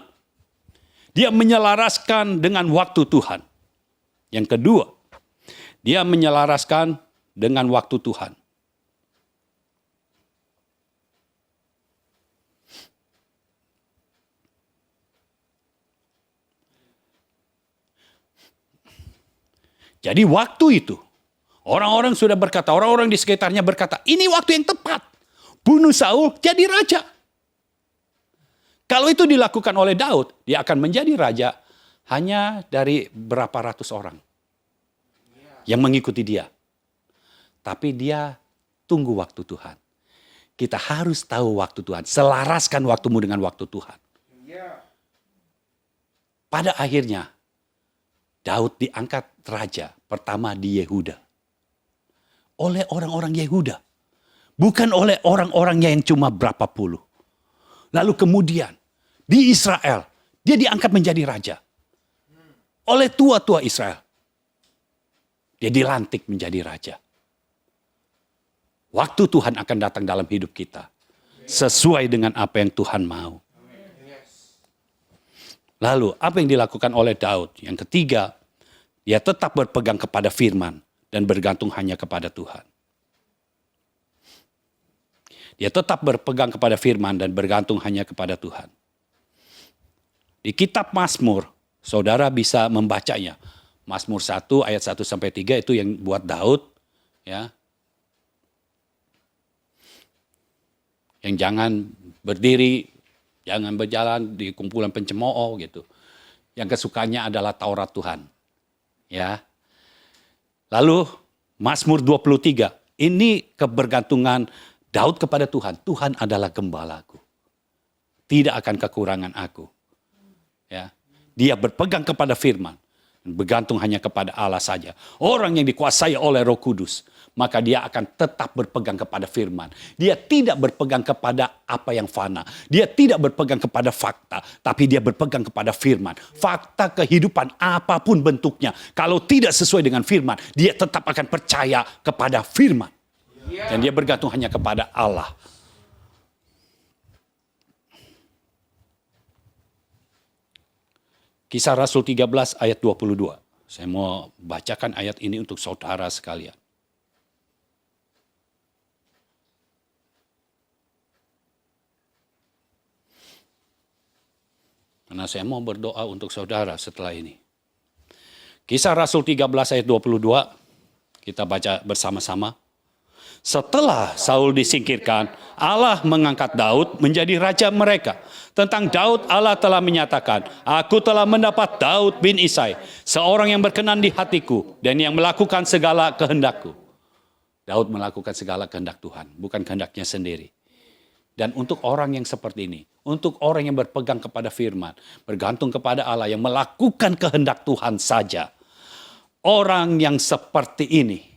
dia menyelaraskan dengan waktu Tuhan. Yang kedua, dia menyelaraskan dengan waktu Tuhan. Jadi waktu itu, orang-orang sudah berkata, orang-orang di sekitarnya berkata, ini waktu yang tepat. Bunuh Saul, jadi raja. Kalau itu dilakukan oleh Daud, dia akan menjadi raja hanya dari berapa ratus orang yang mengikuti dia. Tapi dia tunggu waktu Tuhan. Kita harus tahu waktu Tuhan. Selaraskan waktumu dengan waktu Tuhan. Pada akhirnya, Daud diangkat raja pertama di Yehuda. Oleh orang-orang Yehuda. Bukan oleh orang-orangnya yang cuma berapa puluh. Lalu kemudian di Israel, dia diangkat menjadi raja. Oleh tua-tua Israel. Dia dilantik menjadi raja. Waktu Tuhan akan datang dalam hidup kita. Sesuai dengan apa yang Tuhan mau. Lalu apa yang dilakukan oleh Daud? Yang ketiga, dia tetap berpegang kepada firman dan bergantung hanya kepada Tuhan. Dia tetap berpegang kepada firman dan bergantung hanya kepada Tuhan. Di kitab Mazmur, saudara bisa membacanya. Mazmur 1 ayat 1 sampai 3 itu yang buat Daud, ya. Yang jangan berdiri, jangan berjalan di kumpulan pencemooh gitu. Yang kesukanya adalah Taurat Tuhan. Ya. Lalu Mazmur 23, ini kebergantungan Daud kepada Tuhan. Tuhan adalah gembalaku. Tidak akan kekurangan aku. Ya. Dia berpegang kepada firman. Bergantung hanya kepada Allah saja. Orang yang dikuasai oleh Roh Kudus, maka dia akan tetap berpegang kepada firman. Dia tidak berpegang kepada apa yang fana. Dia tidak berpegang kepada fakta, tapi dia berpegang kepada firman. Fakta kehidupan apapun bentuknya, kalau tidak sesuai dengan firman, dia tetap akan percaya kepada firman. Dan dia bergantung hanya kepada Allah. Kisah Rasul 13 ayat 22. Saya mau bacakan ayat ini untuk saudara sekalian. Karena saya mau berdoa untuk saudara setelah ini. Kisah Rasul 13 ayat 22. Kita baca bersama-sama. Setelah Saul disingkirkan, Allah mengangkat Daud menjadi raja mereka. Tentang Daud, Allah telah menyatakan, aku telah mendapat Daud bin Isai, seorang yang berkenan di hatiku dan yang melakukan segala kehendakku. Daud melakukan segala kehendak Tuhan, bukan kehendaknya sendiri. Dan untuk orang yang seperti ini, untuk orang yang berpegang kepada firman, bergantung kepada Allah, yang melakukan kehendak Tuhan saja, orang yang seperti ini,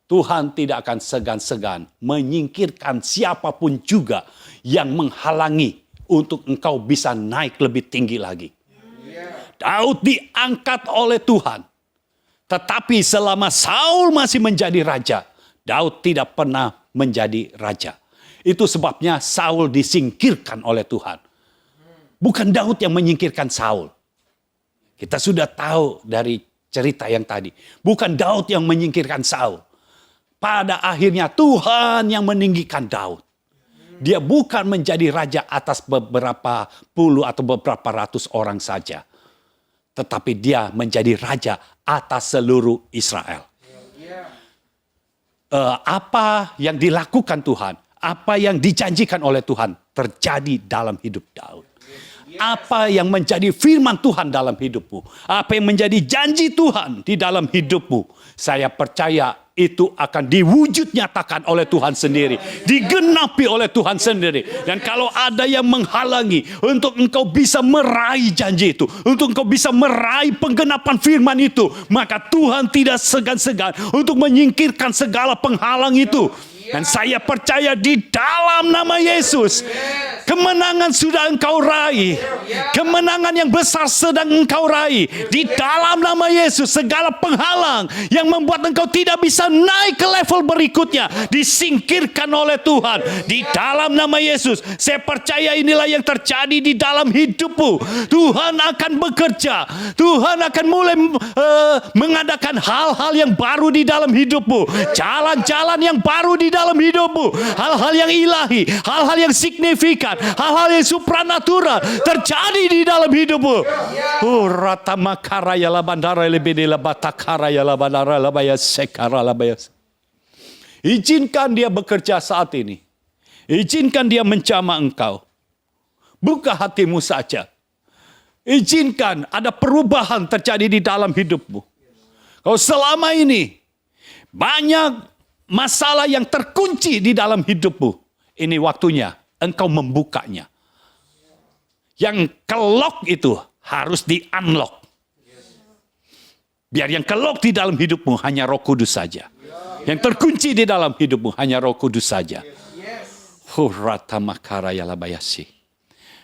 Tuhan tidak akan segan-segan menyingkirkan siapapun juga yang menghalangi untuk engkau bisa naik lebih tinggi lagi. Daud diangkat oleh Tuhan. Tetapi selama Saul masih menjadi raja, Daud tidak pernah menjadi raja. Itu sebabnya Saul disingkirkan oleh Tuhan. Bukan Daud yang menyingkirkan Saul. Kita sudah tahu dari cerita yang tadi. Bukan Daud yang menyingkirkan Saul. Pada akhirnya Tuhan yang meninggikan Daud. Dia bukan menjadi raja atas beberapa puluh atau beberapa ratus orang saja. Tetapi dia menjadi raja atas seluruh Israel. Apa yang dilakukan Tuhan, apa yang dijanjikan oleh Tuhan terjadi dalam hidup Daud. Apa yang menjadi firman Tuhan dalam hidupmu, apa yang menjadi janji Tuhan di dalam hidupmu, saya percaya itu akan diwujud nyatakan oleh Tuhan sendiri. Digenapi oleh Tuhan sendiri. Dan kalau ada yang menghalangi untuk engkau bisa meraih janji itu, untuk engkau bisa meraih penggenapan firman itu, maka Tuhan tidak segan-segan untuk menyingkirkan segala penghalang itu. Dan saya percaya di dalam nama Yesus, kemenangan sudah engkau raih. Kemenangan yang besar sedang engkau raih. Di dalam nama Yesus, segala penghalang yang membuat engkau tidak bisa naik ke level berikutnya, disingkirkan oleh Tuhan. Di dalam nama Yesus, saya percaya inilah yang terjadi di dalam hidupmu. Tuhan akan bekerja. Tuhan akan mulai mengadakan hal-hal yang baru di dalam hidupmu. Jalan-jalan yang baru di dalam hidupmu, hal-hal yang ilahi, hal-hal yang signifikan, hal-hal yang supranatural terjadi di dalam hidupmu. Izinkan dia bekerja saat ini. Izinkan dia menjamah engkau. Buka hatimu saja. Izinkan ada perubahan terjadi di dalam hidupmu. Kalau selama ini banyak masalah yang terkunci di dalam hidupmu, ini waktunya engkau membukanya. Yang kelok itu harus di-unlock. Biar yang kelok di dalam hidupmu hanya Roh Kudus saja. Yang terkunci di dalam hidupmu hanya Roh Kudus saja.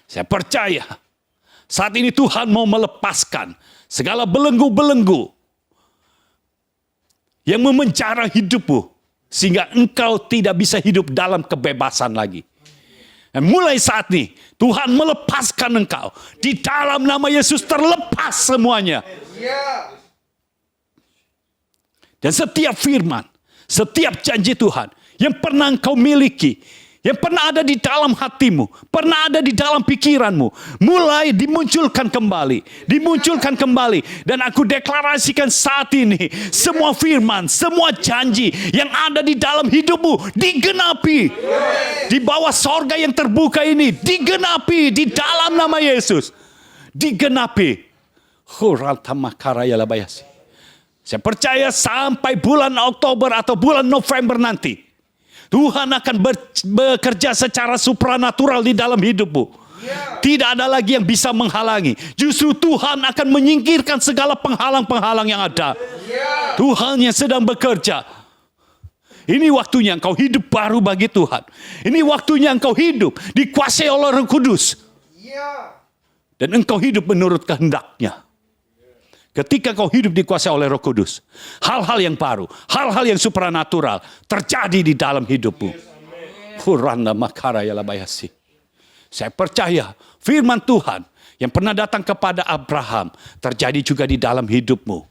Saya percaya saat ini Tuhan mau melepaskan segala belenggu-belenggu yang memenjara hidupmu, sehingga engkau tidak bisa hidup dalam kebebasan lagi. Dan mulai saat ini, Tuhan melepaskan engkau. Di dalam nama Yesus terlepas semuanya. Dan setiap firman, setiap janji Tuhan yang pernah engkau miliki, yang pernah ada di dalam hatimu, pernah ada di dalam pikiranmu, mulai dimunculkan kembali. Dimunculkan kembali. Dan aku deklarasikan saat ini, semua firman, semua janji yang ada di dalam hidupmu, digenapi. Di bawah sorga yang terbuka ini, digenapi di dalam nama Yesus. Digenapi. Saya percaya sampai bulan Oktober atau bulan November nanti, Tuhan akan bekerja secara supranatural di dalam hidupmu. Tidak ada lagi yang bisa menghalangi. Justru Tuhan akan menyingkirkan segala penghalang-penghalang yang ada. Tuhan yang sedang bekerja. Ini waktunya engkau hidup baru bagi Tuhan. Ini waktunya engkau hidup dikuasai oleh Roh Kudus. Dan engkau hidup menurut kehendak-Nya. Ketika kau hidup dikuasai oleh Roh Kudus, hal-hal yang baru, hal-hal yang supranatural terjadi di dalam hidupmu. Saya percaya firman Tuhan yang pernah datang kepada Abraham terjadi juga di dalam hidupmu.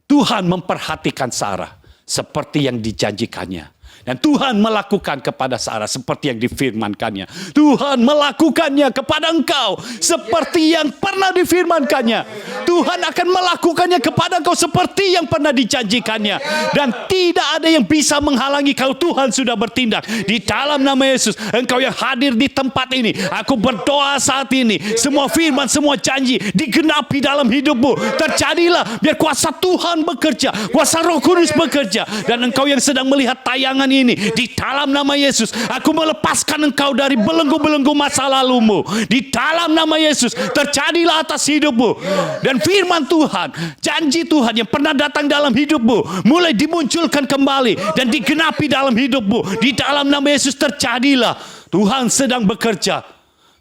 Tuhan memperhatikan Sarah seperti yang dijanjikannya. Dan Tuhan melakukan kepada Sarah seperti yang difirmankannya. Tuhan melakukannya kepada engkau seperti yang pernah difirmankannya. Tuhan akan melakukannya kepada engkau seperti yang pernah dijanjikannya. Dan tidak ada yang bisa menghalangi kalau Tuhan sudah bertindak. Di dalam nama Yesus, engkau yang hadir di tempat ini, aku berdoa saat ini, semua firman, semua janji digenapi dalam hidupmu. Terjadilah, biar kuasa Tuhan bekerja, kuasa Roh Kudus bekerja. Dan engkau yang sedang melihat tayangan ini, di dalam nama Yesus, aku melepaskan engkau dari belenggu-belenggu masa lalumu. Di dalam nama Yesus, terjadilah atas hidupmu. Dan firman Tuhan, janji Tuhan yang pernah datang dalam hidupmu, mulai dimunculkan kembali dan digenapi dalam hidupmu. Di dalam nama Yesus terjadilah. Tuhan sedang bekerja.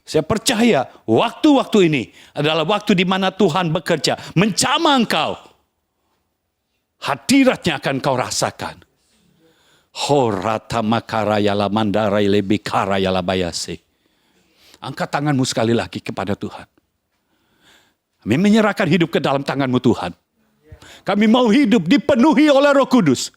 Saya percaya waktu-waktu ini adalah waktu di mana Tuhan bekerja, menjamah engkau. Hadiratnya akan kau rasakan. Angkat tanganmu sekali lagi kepada Tuhan. Kami menyerahkan hidup ke dalam tanganmu Tuhan. Kami mau hidup dipenuhi oleh Roh Kudus.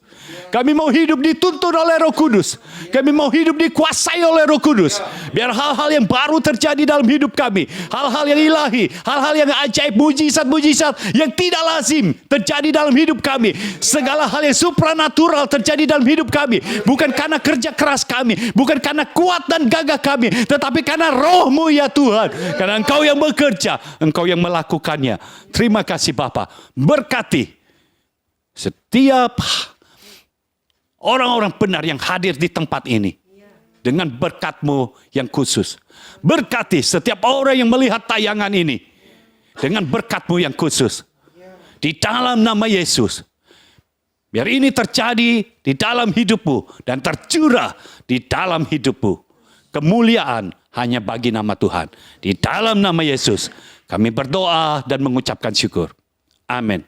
Kami mau hidup dituntun oleh Roh Kudus. Kami mau hidup dikuasai oleh Roh Kudus. Biar hal-hal yang baru terjadi dalam hidup kami. Hal-hal yang ilahi. Hal-hal yang ajaib, mujizat-mujizat yang tidak lazim terjadi dalam hidup kami. Segala hal yang supranatural terjadi dalam hidup kami. Bukan karena kerja keras kami. Bukan karena kuat dan gagah kami. Tetapi karena Roh-Mu ya Tuhan. Karena Engkau yang bekerja. Engkau yang melakukannya. Terima kasih Bapa. Berkati setiap orang-orang benar yang hadir di tempat ini dengan berkat-Mu yang khusus. Berkati setiap orang yang melihat tayangan ini dengan berkat-Mu yang khusus. Di dalam nama Yesus. Biar ini terjadi di dalam hidupmu dan tercurah di dalam hidupmu. Kemuliaan hanya bagi nama Tuhan. Di dalam nama Yesus kami berdoa dan mengucapkan syukur. Amin.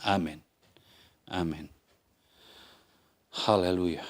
Amin. Amin. Haleluya.